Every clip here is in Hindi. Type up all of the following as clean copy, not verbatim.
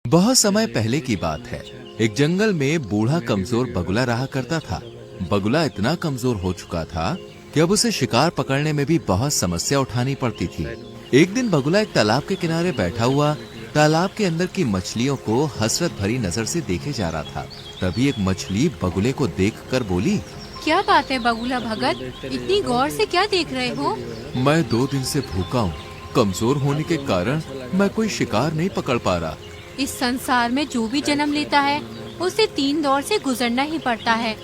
बहुत समय पहले की बात है। एक जंगल में बूढ़ा कमजोर बगुला रहा करता था। बगुला इतना कमजोर हो चुका था कि अब उसे शिकार पकड़ने में भी बहुत समस्या उठानी पड़ती थी। एक दिन बगुला एक तालाब के किनारे बैठा हुआ तालाब के अंदर की मछलियों को हसरत भरी नजर से देखे जा रहा था। तभी एक मछली बगुले को देखकर बोली, क्या बात है बगुला भगत, इतनी गौर से क्या देख रहे हो? मैं 2 दिन से भूखा हूँ। कमजोर होने के कारण मैं कोई शिकार नहीं पकड़ पा रहा। इस संसार में जो भी जन्म लेता है उसे 3 दौर से गुजरना ही पड़ता है,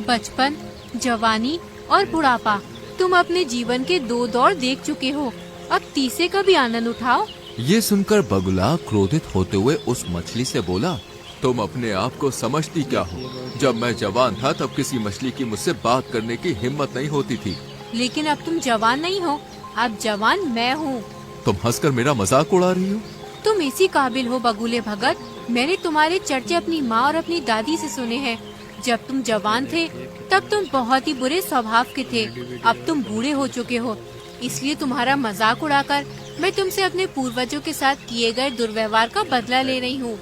बचपन, जवानी और बुढ़ापा। तुम अपने जीवन के 2 दौर देख चुके हो, अब तीसरे का भी आनंद उठाओ। ये सुनकर बगुला क्रोधित होते हुए उस मछली से बोला, तुम अपने आप को समझती क्या हो? जब मैं जवान था तब किसी मछली की मुझसे बात करने की हिम्मत नहीं होती थी। लेकिन अब तुम जवान नहीं हो, अब जवान मैं हूँ। तुम हंसकर मेरा मजाक उड़ा रही हो? तुम इसी काबिल हो बगुले भगत। मैंने तुम्हारे चर्चे अपनी माँ और अपनी दादी से सुने हैं। जब तुम जवान थे तब तुम बहुत ही बुरे स्वभाव के थे। अब तुम बूढ़े हो चुके हो, इसलिए तुम्हारा मजाक उड़ाकर मैं तुमसे अपने पूर्वजों के साथ किए गए दुर्व्यवहार का बदला ले रही हूँ।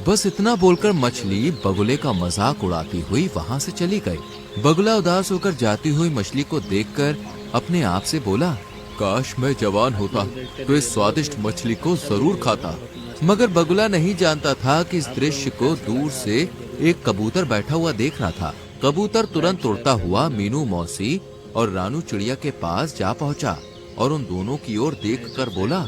बस इतना बोलकर मछली बगुले का मजाक उड़ाती हुई वहाँ से चली गई। बगुला उदास होकर जाती हुई मछली को देखकर अपने आप से बोला, काश मैं जवान होता तो इस स्वादिष्ट मछली को जरूर खाता। मगर बगुला नहीं जानता था कि इस दृश्य को दूर से एक कबूतर बैठा हुआ देख रहा था। कबूतर तुरंत उड़ता हुआ मीनू मौसी और रानू चिड़िया के पास जा पहुंचा और उन दोनों की ओर देखकर बोला,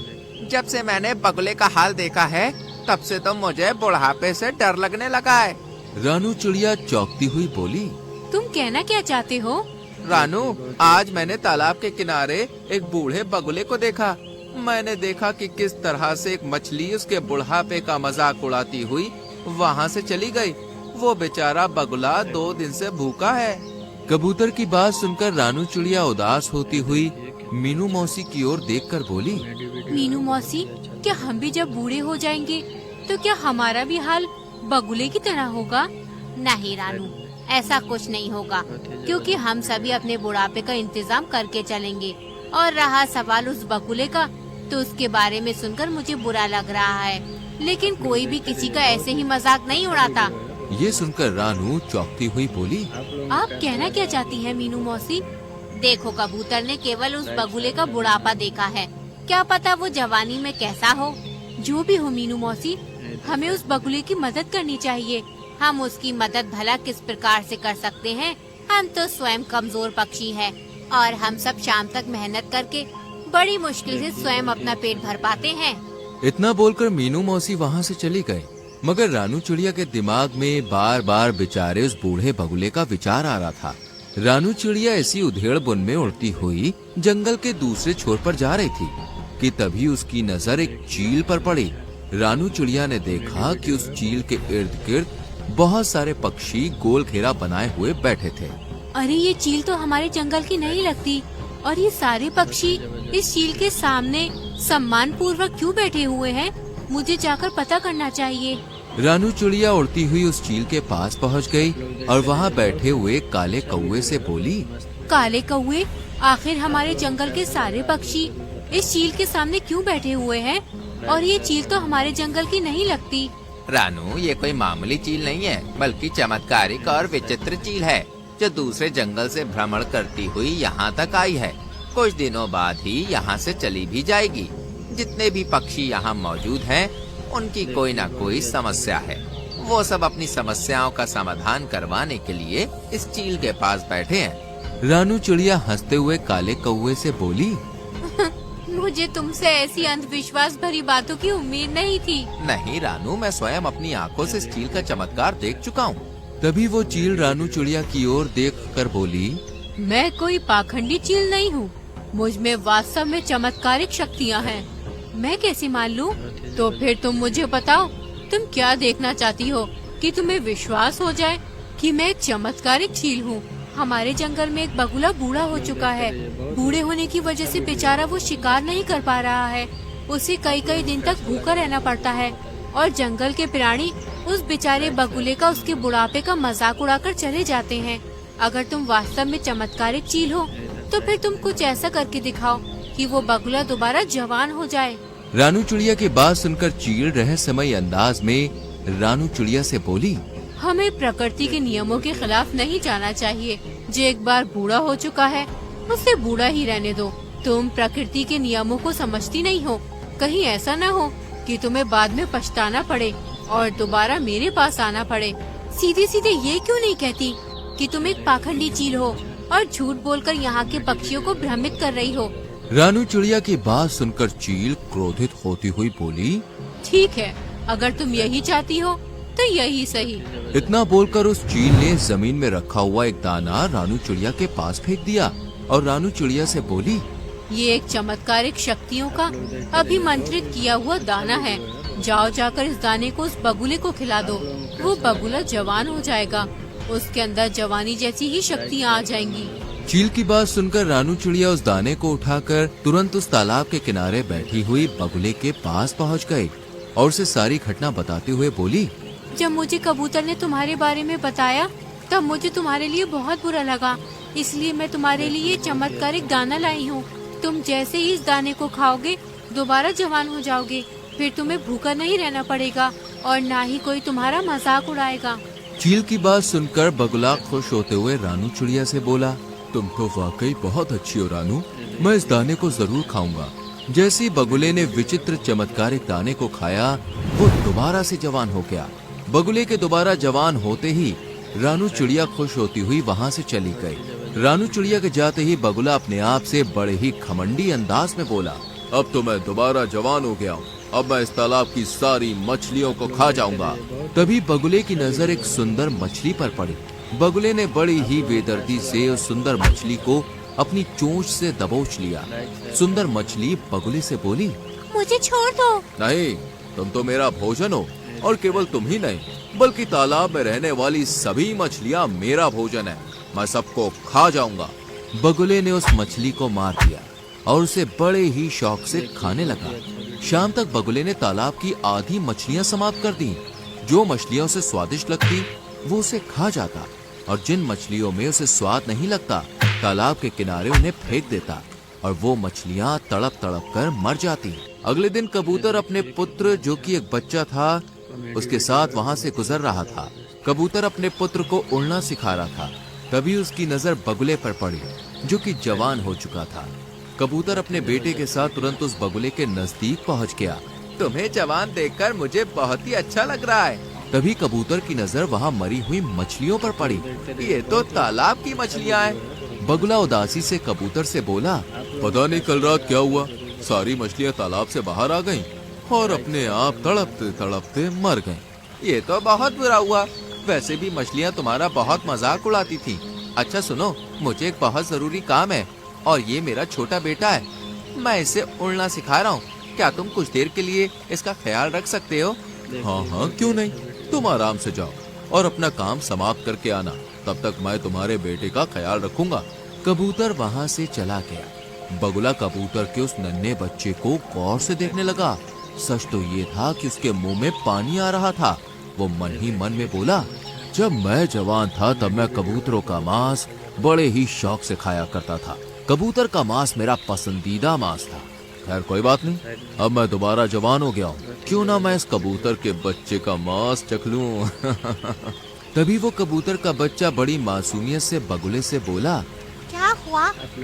जब से मैंने बगुले का हाल देखा है तब से तो मुझे बुढ़ापे से डर लगने लगा है। रानू चिड़िया चौंकती हुई बोली, तुम कहना क्या चाहते हो? रानू, आज मैंने तालाब के किनारे एक बूढ़े बगुले को देखा। मैंने देखा कि किस तरह से एक मछली उसके बुढ़ापे का मजाक उड़ाती हुई वहाँ से चली गई। वो बेचारा बगुला 2 दिन से भूखा है। कबूतर की बात सुनकर रानू चिड़िया उदास होती हुई मीनू मौसी की ओर देखकर बोली, मीनू मौसी, क्या हम भी जब बूढ़े हो जाएंगे तो क्या हमारा भी हाल बगुले की तरह होगा? नहीं रानू, ऐसा कुछ नहीं होगा, क्योंकि हम सभी अपने बुढ़ापे का इंतजाम करके चलेंगे। और रहा सवाल उस बगुले का, तो उसके बारे में सुनकर मुझे बुरा लग रहा है, लेकिन कोई भी किसी का ऐसे ही मजाक नहीं उड़ाता। ये सुनकर रानू चौंकती हुई बोली, आप कहना क्या चाहती हैं मीनू मौसी? देखो, कबूतर ने केवल उस बगुले का बुढ़ापा देखा है, क्या पता वो जवानी में कैसा हो। जो भी हो मीनू मौसी, हमें उस बगुले की मदद करनी चाहिए। हम उसकी मदद भला किस प्रकार से कर सकते हैं? हम तो स्वयं कमजोर पक्षी हैं और हम सब शाम तक मेहनत करके बड़ी मुश्किल से स्वयं अपना पेट भर पाते हैं। इतना बोलकर मीनू मौसी वहाँ से चली गई। मगर रानू चिड़िया के दिमाग में बार बार बेचारे उस बूढ़े बगुले का विचार आ रहा था। रानू चिड़िया इसी उधेड़ बुन में उड़ती हुई जंगल के दूसरे छोर पर जा रही थी कि तभी उसकी नजर एक चील पर पड़ी। रानू चिड़िया ने देखा कि उस चील के इर्द गिर्द बहुत सारे पक्षी गोल घेरा बनाए हुए बैठे थे। अरे, ये चील तो हमारे जंगल की नहीं लगती, और ये सारे पक्षी इस चील के सामने सम्मान पूर्वक क्यों बैठे हुए हैं? मुझे जाकर पता करना चाहिए। रानू चिड़िया उड़ती हुई उस चील के पास पहुंच गई और वहां बैठे हुए काले कौवे से बोली, काले कौवे, आखिर हमारे जंगल के सारे पक्षी इस चील के सामने क्यों बैठे हुए हैं? और ये चील तो हमारे जंगल की नहीं लगती। रानू, ये कोई मामूली चील नहीं है, बल्कि चमत्कारिक और विचित्र चील है, जो दूसरे जंगल से भ्रमण करती हुई यहाँ तक आई है। कुछ दिनों बाद ही यहाँ से चली भी जाएगी। जितने भी पक्षी यहाँ मौजूद हैं, उनकी कोई न कोई समस्या है। वो सब अपनी समस्याओं का समाधान करवाने के लिए इस चील के पास बैठे हैं। रानू चिड़िया हंसते हुए काले कौवे से बोली, मुझे तुमसे ऐसी अंधविश्वास भरी बातों की उम्मीद नहीं थी। नहीं रानू, मैं स्वयं अपनी आंखों से इस चील का चमत्कार देख चुका हूँ। तभी वो चील रानू चिड़िया की ओर देखकर बोली, मैं कोई पाखंडी चील नहीं हूँ, मुझ में वास्तव में चमत्कारिक शक्तियाँ हैं। मैं कैसे मान लूँ? तो फिर तुम मुझे बताओ, तुम क्या देखना चाहती हो कि तुम्हें विश्वास हो जाए कि मैं एक चमत्कारिक चील हूँ? हमारे जंगल में एक बगुला बूढ़ा हो चुका है। बूढ़े होने की वजह से बेचारा वो शिकार नहीं कर पा रहा है। उसे कई कई दिन तक भूखा रहना पड़ता है और जंगल के प्राणी उस बेचारे बगुले का उसके बुढ़ापे का मजाक उड़ाकर चले जाते हैं। अगर तुम वास्तव में चमत्कारिक चील हो तो फिर तुम कुछ ऐसा करके दिखाओ कि वो बगुला दोबारा जवान हो जाए। रानू चिड़िया की बात सुनकर चील रहस्यमयी अंदाज में रानू चिड़िया से बोली, हमें प्रकृति के नियमों के खिलाफ नहीं जाना चाहिए। जो एक बार बूढ़ा हो चुका है उसे बूढ़ा ही रहने दो। तुम प्रकृति के नियमों को समझती नहीं हो। कहीं ऐसा न हो कि तुम्हें बाद में पछताना पड़े और दोबारा मेरे पास आना पड़े। सीधे सीधे ये क्यों नहीं कहती कि तुम एक पाखंडी चील हो और झूठ बोलकर यहाँ के पक्षियों को भ्रमित कर रही हो। रानू चिड़िया की बात सुनकर चील क्रोधित होती हुई बोली, ठीक है, अगर तुम यही चाहती हो तो यही सही। इतना बोलकर उस चील ने जमीन में रखा हुआ एक दाना रानू चिड़िया के पास फेंक दिया और रानू चिड़िया से बोली, ये एक चमत्कारिक शक्तियों का अभिमंत्रित किया हुआ दाना है। जाओ जाकर इस दाने को उस बगुले को खिला दो। वो बगुला जवान हो जाएगा, उसके अंदर जवानी जैसी ही शक्तियाँ आ जाएंगी। चील की बात सुनकर रानू चिड़िया उस दाने को उठाकर तुरंत उस तालाब के किनारे बैठी हुई बगुले के पास पहुंच गई और उसे सारी घटना बताते हुए बोली, जब मुझे कबूतर ने तुम्हारे बारे में बताया तब मुझे तुम्हारे लिए बहुत बुरा लगा, इसलिए मैं तुम्हारे लिए चमत्कारिक दाना लाई हूँ। तुम जैसे ही इस दाने को खाओगे दोबारा जवान हो जाओगे। फिर तुम्हें भूखा नहीं रहना पड़ेगा और ना ही कोई तुम्हारा मजाक उड़ाएगा। चील की बात सुनकर बगुला खुश होते हुए रानू चिड़िया से बोला, तुम तो वाकई बहुत अच्छी हो रानू, मैं इस दाने को जरूर खाऊंगा। जैसे ही बगुले ने विचित्र चमत्कारिक दाने को खाया वो दोबारा से जवान हो गया। बगुले के दोबारा जवान होते ही रानू चिड़िया खुश होती हुई वहाँ से चली गई। रानू चिड़िया के जाते ही बगुला अपने आप से बड़े ही घमंडी अंदाज में बोला, अब तो मैं दोबारा जवान हो गया हूँ, अब मैं इस तालाब की सारी मछलियों को खा जाऊंगा। तभी बगुले की नजर एक सुंदर मछली पर पड़ी। बगुले ने बड़ी ही बेदर्दी से उस सुंदर मछली को अपनी चोंच से दबोच लिया। सुंदर मछली बगुले से बोली, मुझे छोड़ दो। नहीं, तुम तो मेरा भोजन हो और केवल तुम ही नहीं बल्कि तालाब में रहने वाली सभी मछलियाँ मेरा भोजन है, मैं सबको खा जाऊंगा। बगुले ने उस मछली को मार दिया और उसे बड़े ही शौक से खाने लगा। शाम तक बगुले ने तालाब की आधी मछलियाँ समाप्त कर दी। जो मछलियाँ उसे स्वादिष्ट लगती वो उसे खा जाता और जिन मछलियों में उसे स्वाद नहीं लगता तालाब के किनारे उन्हें फेंक देता और वो मछलियाँ तड़प तड़प कर मर जाती। अगले दिन कबूतर अपने पुत्र जो कि एक बच्चा था उसके साथ वहाँ से गुजर रहा था। कबूतर अपने पुत्र को उड़ना सिखा रहा था। तभी उसकी नजर बगुले पर पड़ी जो कि जवान हो चुका था। कबूतर अपने बेटे के साथ तुरंत उस बगुले के नजदीक पहुँच गया। तुम्हें जवान देखकर मुझे बहुत ही अच्छा लग रहा है। तभी कबूतर की नजर वहाँ मरी हुई मछलियों पर पड़ी। ये तो तालाब की मछलियाँ हैं। बगुला उदासी से कबूतर से बोला, पता नहीं कल रात क्या हुआ, सारी मछलियाँ तालाब से बाहर आ गईं और अपने आप तड़पते तड़पते मर गईं। ये तो बहुत बुरा हुआ। वैसे भी मछलियाँ तुम्हारा बहुत मजाक उड़ाती थी। अच्छा सुनो, मुझे एक बहुत जरूरी काम है और ये मेरा छोटा बेटा है, मैं इसे उड़ना सिखा रहा हूँ। क्या तुम कुछ देर के लिए इसका ख्याल रख सकते हो? हाँ हाँ क्यों नहीं, तुम आराम से जाओ और अपना काम समाप्त करके आना, तब तक मैं तुम्हारे बेटे का ख्याल रखूंगा। कबूतर वहाँ से चला गया। बगुला कबूतर के उस नन्हे बच्चे को गौर से देखने लगा। सच तो ये था कि उसके मुंह में पानी आ रहा था। वो मन ही मन में बोला, जब मैं जवान था तब मैं कबूतरों का मांस बड़े ही शौक से खाया करता था। कबूतर का मांस मेरा पसंदीदा मांस था। खैर कोई बात नहीं, अब मैं दोबारा जवान हो गया हूँ, क्यों ना मैं इस कबूतर के बच्चे का मांस चख लूं। तभी वो कबूतर का बच्चा बड़ी मासूमियत से बगुले से बोला, क्या हुआ?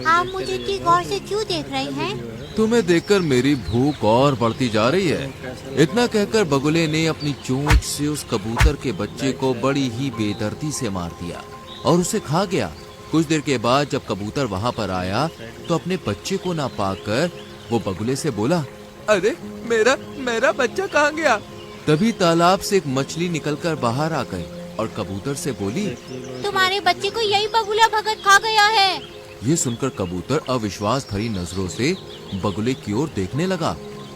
आप मुझे इतनी गौर से क्यों देख रहे हैं? तुम्हें देखकर मेरी भूख और बढ़ती जा रही है। इतना कहकर बगुले ने अपनी चोंच से उस कबूतर के बच्चे को बड़ी ही बेदर्दी से मार दिया और उसे खा गया। कुछ देर के बाद जब कबूतर वहाँ पर आया तो अपने बच्चे को ना पाकर वो बगुले से बोला, अरे मेरा बच्चा कहाँ गया? तभी तालाब से एक मछली निकलकर बाहर आ गई और कबूतर से बोली, तुम्हारे बच्चे को यही बगुला भगत खा गया है। ये सुनकर कबूतर अविश्वास भरी नजरों से बगुले की ओर देखने लगा।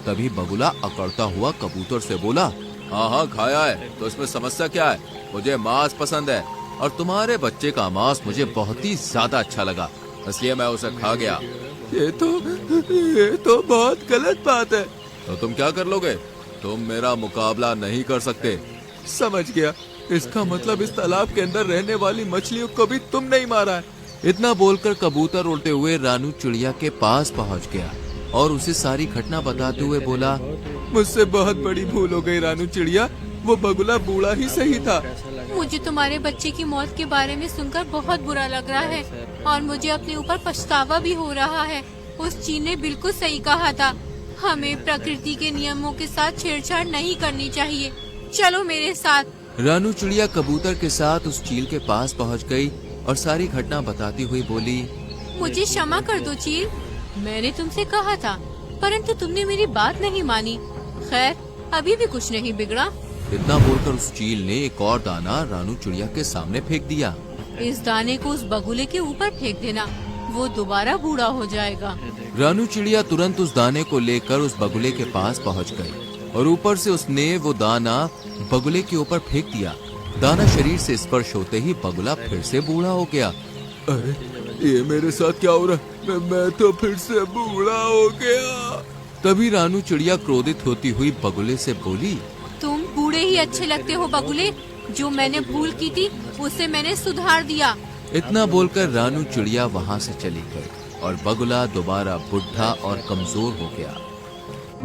तभी बगुला अकड़ता हुआ कबूतर से बोला, हाँ हाँ खाया है, तो इसमें समस्या क्या है? मुझे मांस पसंद है और तुम्हारे बच्चे का मांस मुझे बहुत ही ज्यादा अच्छा लगा, इसलिए मैं उसे खा गया। ये तो बहुत गलत बात है। तो तुम क्या कर लोगे? तुम मेरा मुकाबला नहीं कर सकते। समझ गया, इसका मतलब इस तालाब के अंदर रहने वाली मछलियों को भी तुम नहीं मारा है। इतना बोलकर कबूतर उड़ते हुए रानू चिड़िया के पास पहुंच गया और उसे सारी घटना बताते हुए बोला, मुझसे बहुत बड़ी भूल हो गई रानू चिड़िया। वो बगुला बूढ़ा ही सही था। मुझे तुम्हारे बच्चे की मौत के बारे में सुनकर बहुत बुरा लग रहा है और मुझे अपने ऊपर पछतावा भी हो रहा है। उस चील ने बिल्कुल सही कहा था, हमें प्रकृति के नियमों के साथ छेड़छाड़ नहीं करनी चाहिए। चलो मेरे साथ। रानू चिड़िया कबूतर के साथ उस चील के पास पहुंच गई और सारी घटना बताती हुई बोली, मुझे क्षमा कर दो चील, मैंने तुमसे कहा था परंतु तुमने मेरी बात नहीं मानी। खैर अभी भी कुछ नहीं बिगड़ा। इतना बोलकर उस चील ने एक और दाना रानू चिड़िया के सामने फेंक दिया। इस दाने को उस बगुले के ऊपर फेंक देना, वो दोबारा बूढ़ा हो जाएगा। रानू चिड़िया तुरंत उस दाने को लेकर उस बगुले के पास पहुंच गई और ऊपर से उसने वो दाना बगुले के ऊपर फेंक दिया। दाना शरीर से स्पर्श होते ही बगुला फिर से बूढ़ा हो गया। अरे ये मेरे साथ क्या हो रहा है? मैं तो फिर से बूढ़ा हो गया। तभी रानू चिड़िया क्रोधित होती हुई बगुले से बोली, तुम बूढ़े ही अच्छे लगते हो बगुले, जो मैंने भूल की थी उसे मैंने सुधार दिया। इतना बोलकर रानू चिड़िया वहाँ से चली गई और बगुला दोबारा बुढ़ा और कमजोर हो गया।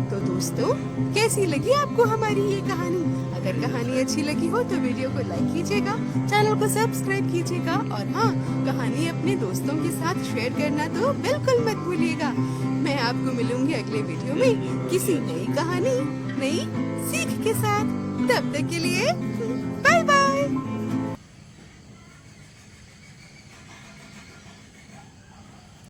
तो दोस्तों, कैसी लगी आपको हमारी ये कहानी? अगर कहानी अच्छी लगी हो तो वीडियो को लाइक कीजिएगा, चैनल को सब्सक्राइब कीजिएगा और हाँ, कहानी अपने दोस्तों के साथ शेयर करना तो बिल्कुल मत भूलिएगा। मैं आपको मिलूंगी अगले वीडियो में किसी नई कहानी, नई सीख के साथ। तब तक के लिए बाय बाय।